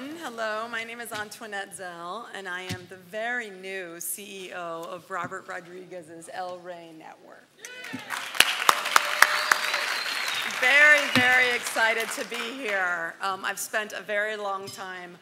everyone. Hello, my name is Antoinette, and I am the very new CEO of Robert Rodriguez's El Rey Network. Very, very excited to be here. I've spent a very long time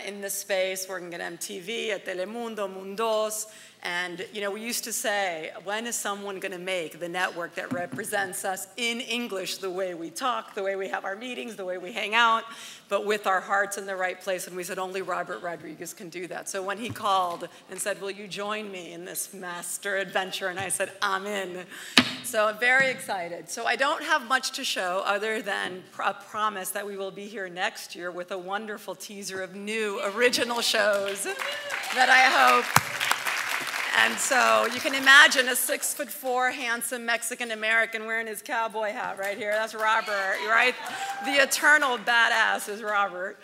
in this space, working at MTV, at Telemundo, Mundos, and we used to say, when is someone going to make the network that represents us in English, the way we talk, the way we have our meetings, the way we hang out, but with our hearts in the right place? And we said, only Robert Rodriguez can do that. So when he called and said, will you join me in this master adventure? And I said, I'm in. So I'm very excited. So I don't have much to show other than a promise that we will be here next year with a wonderful teaser of new original shows that I hope. And so you can imagine a 6'4" handsome Mexican-American wearing his cowboy hat right here. That's Robert, right? The eternal badass is Robert.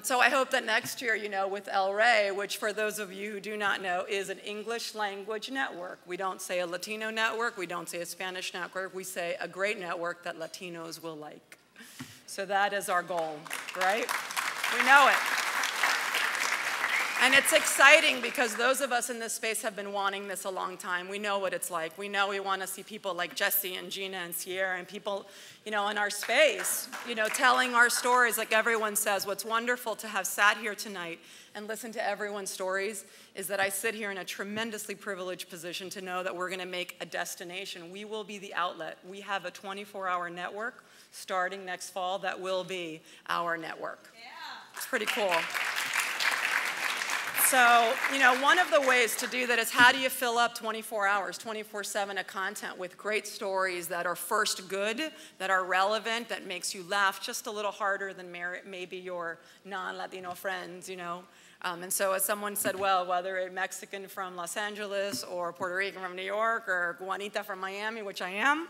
So I hope that next year, with El Rey, which for those of you who do not know, is an English language network. We don't say a Latino network. We don't say a Spanish network. We say a great network that Latinos will like. So that is our goal, right? We know it. And it's exciting because those of us in this space have been wanting this a long time. We know what it's like. We know we want to see people like Jesse and Gina and Sierra and people, in our space, telling our stories like everyone says. What's wonderful to have sat here tonight and listened to everyone's stories is that I sit here in a tremendously privileged position to know that we're going to make a destination. We will be the outlet. We have a 24-hour network starting next fall that will be our network. Yeah. It's pretty cool. So, one of the ways to do that is how do you fill up 24 hours, 24/7 of content with great stories that are first good, that are relevant, that makes you laugh just a little harder than maybe your non-Latino friends, And so as someone said, well, whether a Mexican from Los Angeles or Puerto Rican from New York or Juanita from Miami, which I am,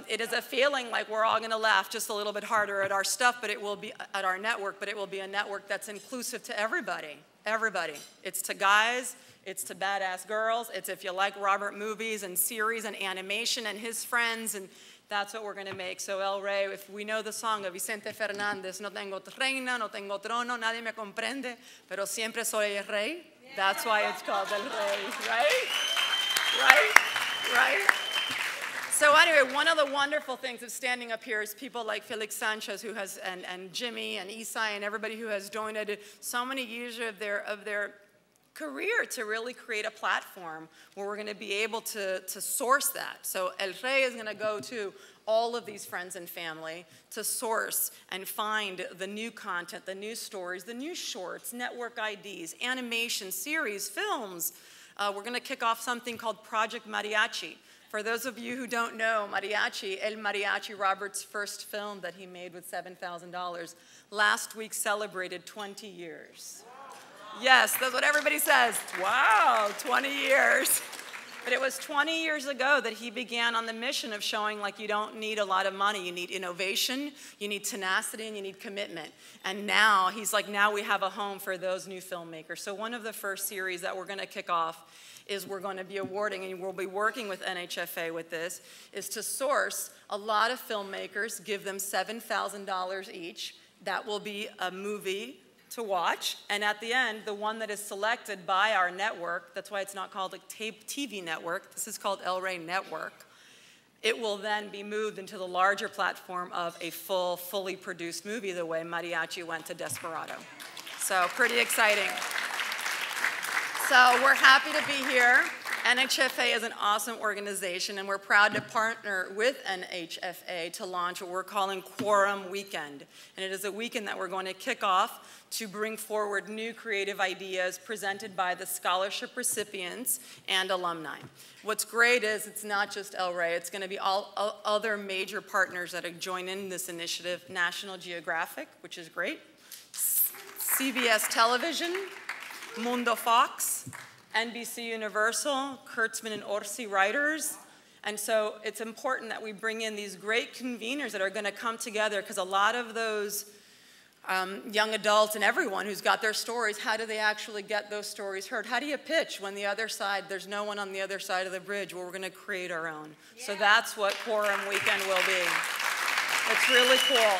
it is a feeling like we're all going to laugh just a little bit harder at our stuff, but it will be at our network, but it will be a network that's inclusive to everybody. Everybody. It's to guys, it's to badass girls, it's if you like Robert movies and series and animation and his friends, and that's what we're going to make. So El Rey, if we know the song of Vicente Fernández, no tengo reina, no tengo trono, nadie me comprende, pero siempre soy el rey. That's why it's called El Rey, right? Right? So anyway, one of the wonderful things of standing up here is people like Felix Sanchez, who has, and Jimmy and Esai and everybody who has donated so many years of their career to really create a platform where we're going to be able to source that. So El Rey is going to go to all of these friends and family to source and find the new content, the new stories, the new shorts, network IDs, animation, series, films. We're going to kick off something called Project Mariachi. For those of you who don't know, Mariachi, El Mariachi, Robert's first film that he made with $7,000, last week celebrated 20 years. Yes, that's what everybody says. Wow, 20 years. But it was 20 years ago that he began on the mission of showing like you don't need a lot of money. You need innovation, you need tenacity, and you need commitment. And now, he's like, now we have a home for those new filmmakers. So one of the first series that we're going to kick off is we're going to be awarding, and we'll be working with NHFA with this, is to source a lot of filmmakers, give them $7,000 each. That will be a movie to watch, and at the end, the one that is selected by our network, that's why it's not called a TV network, this is called El Rey Network, it will then be moved into the larger platform of a fully produced movie, the way Mariachi went to Desperado. So pretty exciting. So we're happy to be here. NHFA is an awesome organization, and we're proud to partner with NHFA to launch what we're calling Quorum Weekend. And it is a weekend that we're going to kick off to bring forward new creative ideas presented by the scholarship recipients and alumni. What's great is it's not just El Rey, it's going to be all other major partners that have joined in this initiative. National Geographic, which is great, CBS Television, Mundo Fox, NBC Universal, Kurtzman and Orsi writers. And so it's important that we bring in these great conveners that are going to come together, because a lot of those young adults and everyone who's got their stories, how do they actually get those stories heard? How do you pitch when the other side, there's no one on the other side of the bridge? Well, we're going to create our own. Yeah. So that's what Quorum Weekend will be. It's really cool.